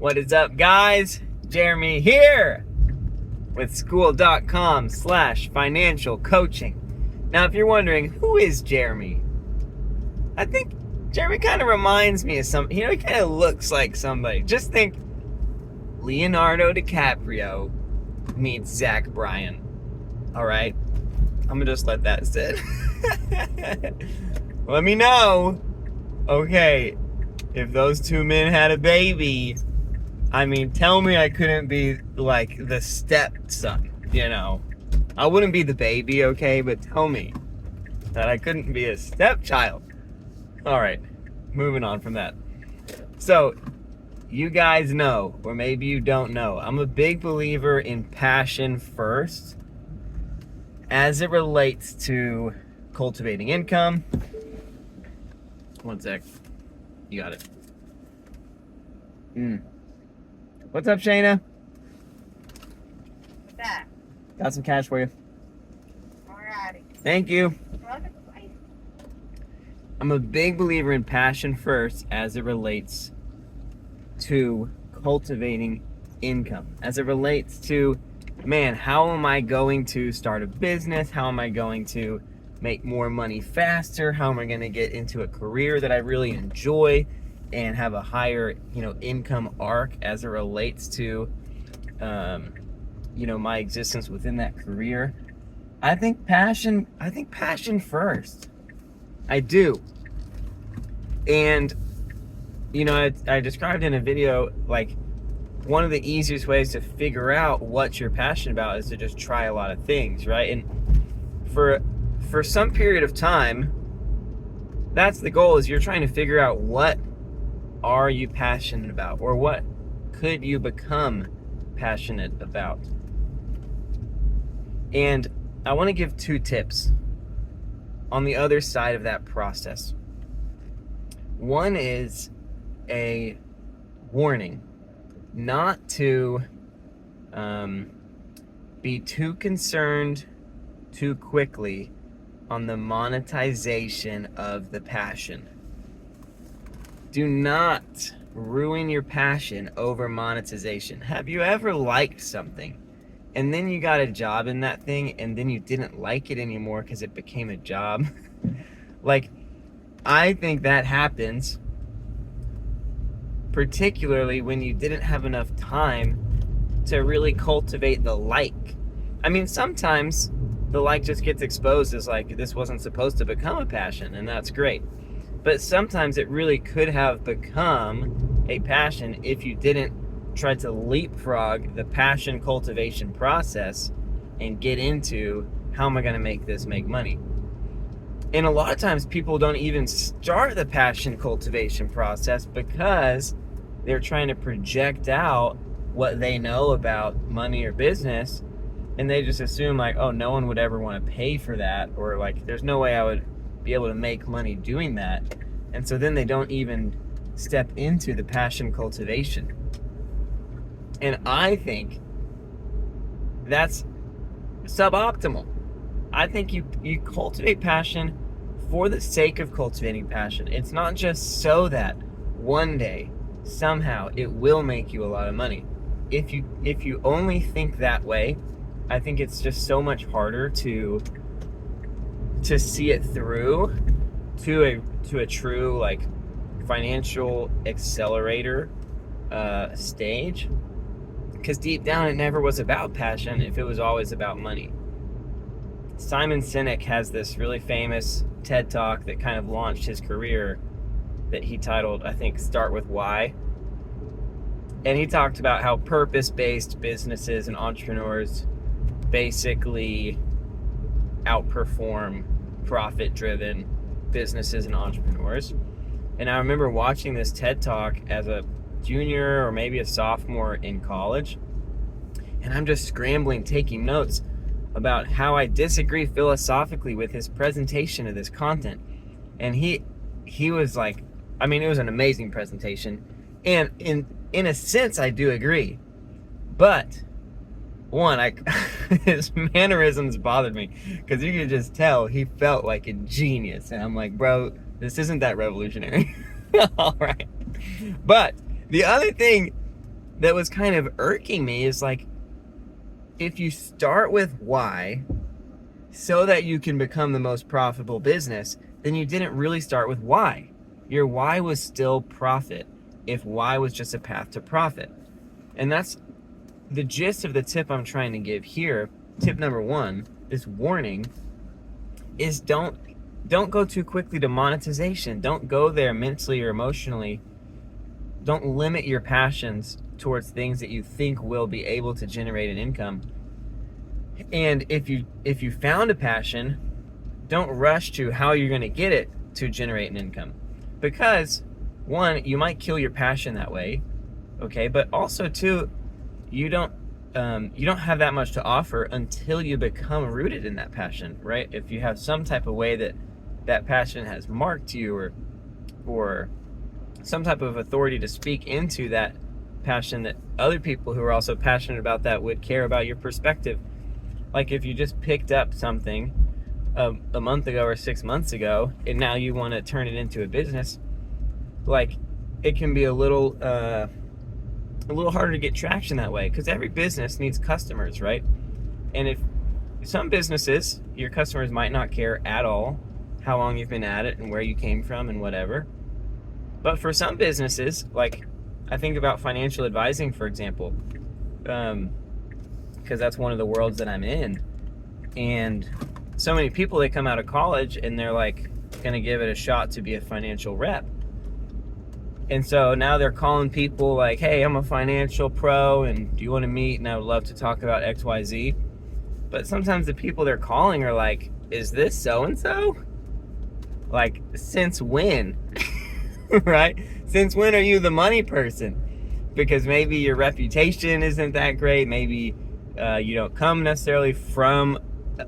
What is up, guys? Jeremy here with school.com/financial coaching. Now, if you're wondering, who is Jeremy? I think Jeremy kind of reminds me of some, he kind of looks like somebody. Just think Leonardo DiCaprio meets Zach Bryan. All right? I'm going to just let that sit. Let me know. Okay, if those two men had a baby, tell me I couldn't be like the stepson, I wouldn't be the baby, okay? But tell me that I couldn't be a stepchild. All right, moving on from that. So, you guys know, or maybe you don't know, I'm a big believer in passion first as it relates to cultivating income. One sec. You got it. What's up, Shayna? What's that? Got some cash for you. Alrighty. Thank you. I'm a big believer in passion first as it relates to cultivating income. As it relates to, how am I going to start a business? How am I going to make more money faster? How am I going to get into a career that I really enjoy and have a higher, income arc as it relates to, my existence within that career? I think passion first. I do. And, I described in a video, like, one of the easiest ways to figure out what you're passionate about is to just try a lot of things, right? And for some period of time, that's the goal, is you're trying to figure out what are you passionate about, or what could you become passionate about. And I want to give 2 tips on the other side of that process. One is a warning not to be too concerned too quickly on the monetization of the passion. Do not ruin your passion over monetization. Have you ever liked something and then you got a job in that thing and then you didn't like it anymore because it became a job? Like, I think that happens particularly when you didn't have enough time to really cultivate the like. Sometimes the like just gets exposed as like, this wasn't supposed to become a passion, and that's great. But sometimes it really could have become a passion if you didn't try to leapfrog the passion cultivation process and get into, how am I going to make this make money? And a lot of times people don't even start the passion cultivation process because they're trying to project out what they know about money or business, and they just assume like, oh, no one would ever want to pay for that, or like, there's no way I would be able to make money doing that. And so then they don't even step into the passion cultivation. And I think that's suboptimal. I think you cultivate passion for the sake of cultivating passion. It's not just so that one day, somehow, it will make you a lot of money. If you only think that way, I think it's just so much harder to see it through to a true, like, financial accelerator stage. Because deep down, it never was about passion if it was always about money. Simon Sinek has this really famous TED Talk that kind of launched his career that he titled, I think, Start With Why. And he talked about how purpose-based businesses and entrepreneurs basically outperform profit-driven businesses and entrepreneurs. And I remember watching this TED Talk as a junior or maybe a sophomore in college, and I'm just scrambling, taking notes about how I disagree philosophically with his presentation of this content. And he was like, it was an amazing presentation, and in a sense I do agree, but one, his mannerisms bothered me, because you could just tell he felt like a genius, and I'm like, bro, this isn't that revolutionary. All right. But the other thing that was kind of irking me is like, if you start with why so that you can become the most profitable business, then you didn't really start with why. Your why was still profit, if why was just a path to profit. And that's the gist of the tip I'm trying to give here. Tip number one, this warning, is don't go too quickly to monetization. Don't go there mentally or emotionally. Don't limit your passions towards things that you think will be able to generate an income. And if you found a passion, don't rush to how you're going to get it to generate an income. Because one, you might kill your passion that way, okay? But also two, you don't have that much to offer until you become rooted in that passion, right? If you have some type of way that passion has marked you, or some type of authority to speak into that passion, that other people who are also passionate about that would care about your perspective. Like if you just picked up something a month ago or 6 months ago, and now you want to turn it into a business, like it can be a little harder to get traction that way, because every business needs customers, right? And if some businesses, your customers might not care at all how long you've been at it and where you came from and whatever. But for some businesses, like I think about financial advising, for example, because that's one of the worlds that I'm in. And so many people, they come out of college and they're like going to give it a shot to be a financial rep. And so now they're calling people like, hey, I'm a financial pro and do you want to meet? And I would love to talk about XYZ. But sometimes the people they're calling are like, is this so-and-so? Like, since when? Right? Since when are you the money person? Because maybe your reputation isn't that great. Maybe you don't come necessarily from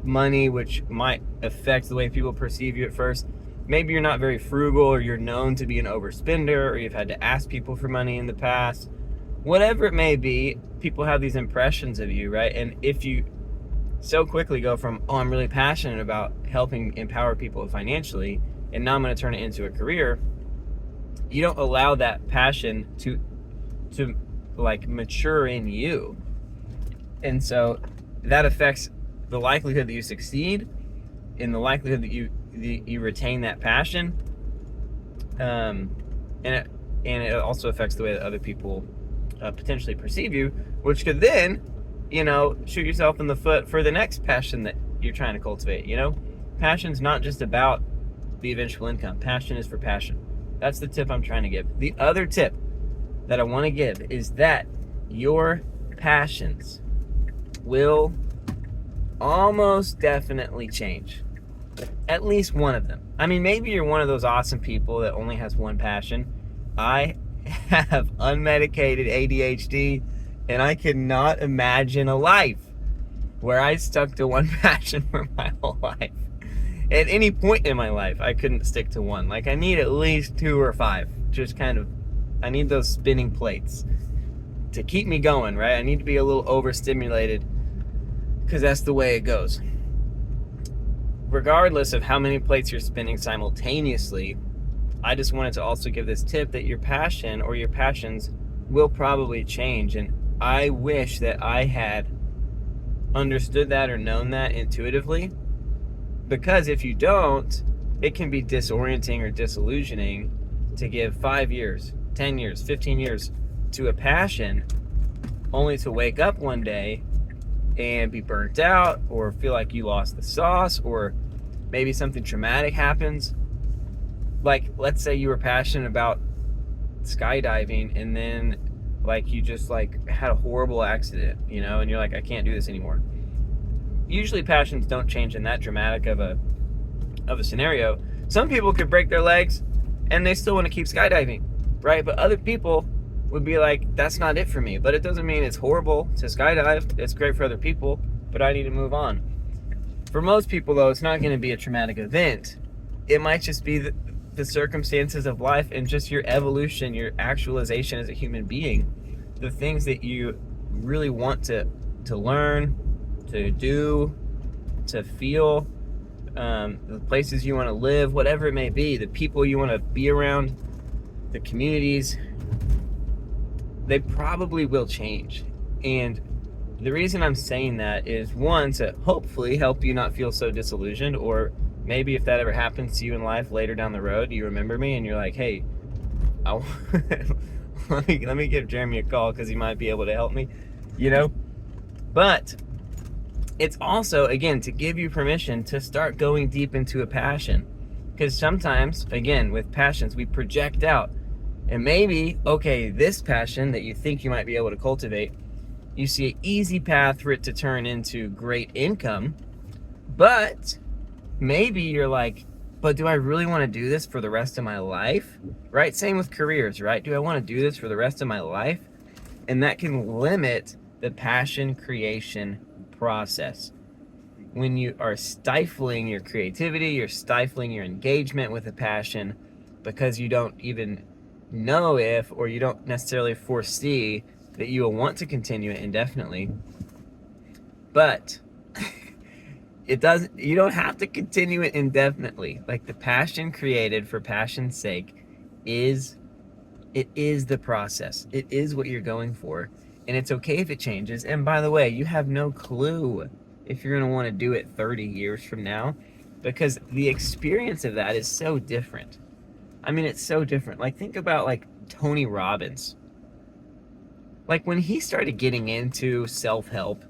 money, which might affect the way people perceive you at first. Maybe you're not very frugal, or you're known to be an overspender, or you've had to ask people for money in the past. Whatever it may be, people have these impressions of you, right? And if you so quickly go from, oh, I'm really passionate about helping empower people financially, and now I'm going to turn it into a career, you don't allow that passion to like mature in you. And so that affects the likelihood that you succeed, and the likelihood that you retain that passion, and it also affects the way that other people potentially perceive you, which could then, shoot yourself in the foot for the next passion that you're trying to cultivate. Passion's not just about the eventual income. Passion is for passion. That's the tip I'm trying to give. The other tip that I want to give is that your passions will almost definitely change. At least one of them. I mean, maybe you're one of those awesome people that only has one passion. I have unmedicated ADHD, and I could not imagine a life where I stuck to one passion for my whole life. At any point in my life, I couldn't stick to one. Like, I need at least 2 or 5. I need those spinning plates to keep me going, right? I need to be a little overstimulated, because that's the way it goes. Regardless of how many plates you're spinning simultaneously, I just wanted to also give this tip that your passion or your passions will probably change. And I wish that I had understood that or known that intuitively, because if you don't, it can be disorienting or disillusioning to give 5 years, 10 years, 15 years to a passion, only to wake up one day and be burnt out, or feel like you lost the sauce, or maybe something traumatic happens. Like, let's say you were passionate about skydiving, and then you just had a horrible accident, and you're like, I can't do this anymore. Usually passions don't change in that dramatic of a scenario. Some people could break their legs and they still want to keep skydiving, right? But other people would be like, that's not it for me. But it doesn't mean it's horrible to skydive. It's great for other people, but I need to move on. For most people, though, it's not going to be a traumatic event. It might just be the circumstances of life and just your evolution, your actualization as a human being, the things that you really want to learn, to do, to feel, the places you want to live, whatever it may be, the people you want to be around, the communities. they probably will change. And the reason I'm saying that is, one, to hopefully help you not feel so disillusioned, or maybe if that ever happens to you in life later down the road, you remember me and you're like, hey, I, let me give Jeremy a call because he might be able to help me, you know? But it's also, again, to give you permission to start going deep into a passion. Because sometimes, again, with passions, we project out. And maybe, okay, this passion that you think you might be able to cultivate, you see an easy path for it to turn into great income, but maybe you're like, but do I really want to do this for the rest of my life? Right? Same with careers, right? Do I want to do this for the rest of my life? And that can limit the passion creation process. When you are stifling your creativity, you're stifling your engagement with a passion because you don't even know if, or you don't necessarily foresee that you will want to continue it indefinitely. But you don't have to continue it indefinitely. Like, the passion created for passion's sake is the process. It is what you're going for. And it's okay if it changes. And by the way, you have no clue if you're going to want to do it 30 years from now, because the experience of that is so different. I mean, it's so different. Like, think about like Tony Robbins. Like, when he started getting into self-help,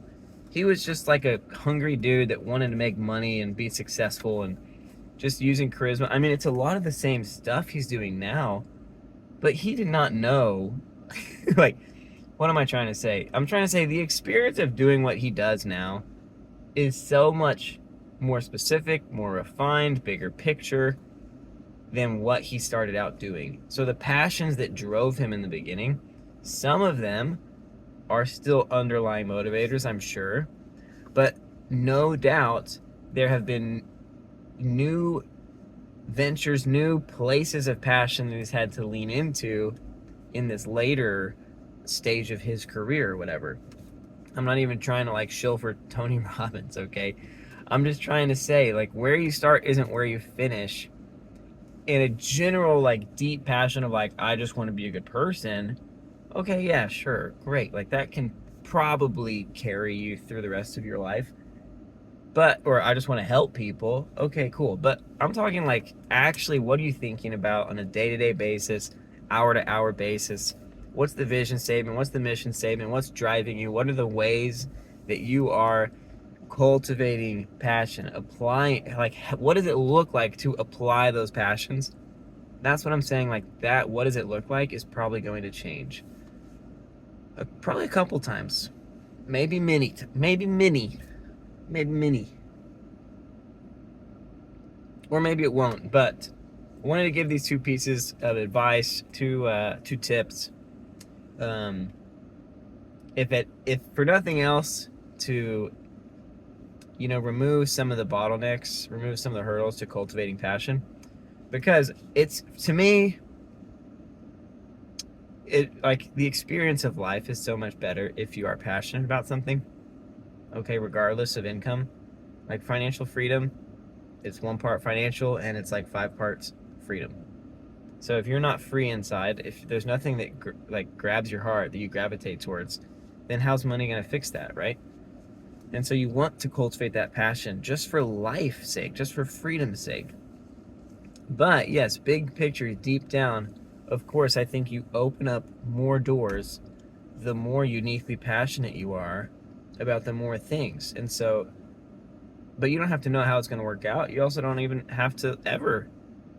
he was just like a hungry dude that wanted to make money and be successful and just using charisma. I mean, it's a lot of the same stuff he's doing now, but he did not know. Like, what am I trying to say? I'm trying to say the experience of doing what he does now is so much more specific, more refined, bigger picture than what he started out doing. So the passions that drove him in the beginning, some of them are still underlying motivators, I'm sure, but no doubt there have been new ventures, new places of passion that he's had to lean into in this later stage of his career or whatever. I'm not even trying to like shill for Tony Robbins, okay? I'm just trying to say, like, where you start isn't where you finish. In a general, like, deep passion of like, I just want to be a good person, okay, yeah, sure, great. Like, that can probably carry you through the rest of your life. But, or I just want to help people, okay, cool. But I'm talking like, actually, what are you thinking about on a day-to-day basis, hour-to-hour basis? What's the vision statement? What's the mission statement? What's driving you? What are the ways that you are cultivating passion, applying, like, what does it look like to apply those passions? That's what I'm saying. Like, that, what does it look like, is probably going to change. Probably a couple times, maybe many, or maybe it won't. But I wanted to give these two pieces of advice, two tips. If for nothing else, to remove some of the bottlenecks, remove some of the hurdles to cultivating passion, because it's, to me, like, the experience of life is so much better if you are passionate about something, okay, regardless of income. Like, financial freedom, it's 1 part financial and it's like 5 parts freedom. So if you're not free inside, if there's nothing that grabs your heart, that you gravitate towards, then how's money going to fix that, right? And so you want to cultivate that passion just for life's sake, just for freedom's sake. But yes, big picture, deep down, of course, I think you open up more doors the more uniquely passionate you are about the more things. And so, but you don't have to know how it's going to work out. You also don't even have to ever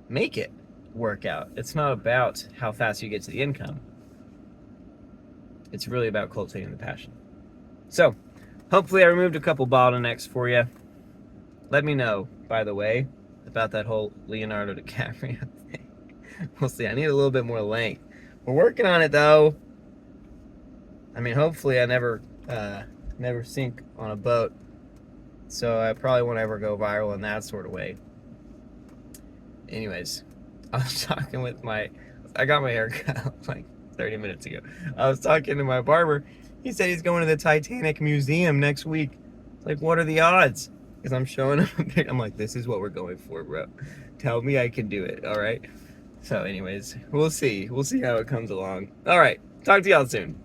make it work out. It's not about how fast you get to the income. It's really about cultivating the passion. So, hopefully I removed a couple bottlenecks for you. Let me know, by the way, about that whole Leonardo DiCaprio thing. We'll see. I need a little bit more length. We're working on it, though. I mean, hopefully I never sink on a boat, so I probably won't ever go viral in that sort of way. Anyways, I was talking with I got my hair cut like 30 minutes ago. I was talking to my barber. He said he's going to the Titanic Museum next week. It's like, what are the odds? Because I'm showing him a bit. I'm like, this is what we're going for, bro. Tell me I can do it, all right? So anyways, we'll see. We'll see how it comes along. All right. Talk to y'all soon.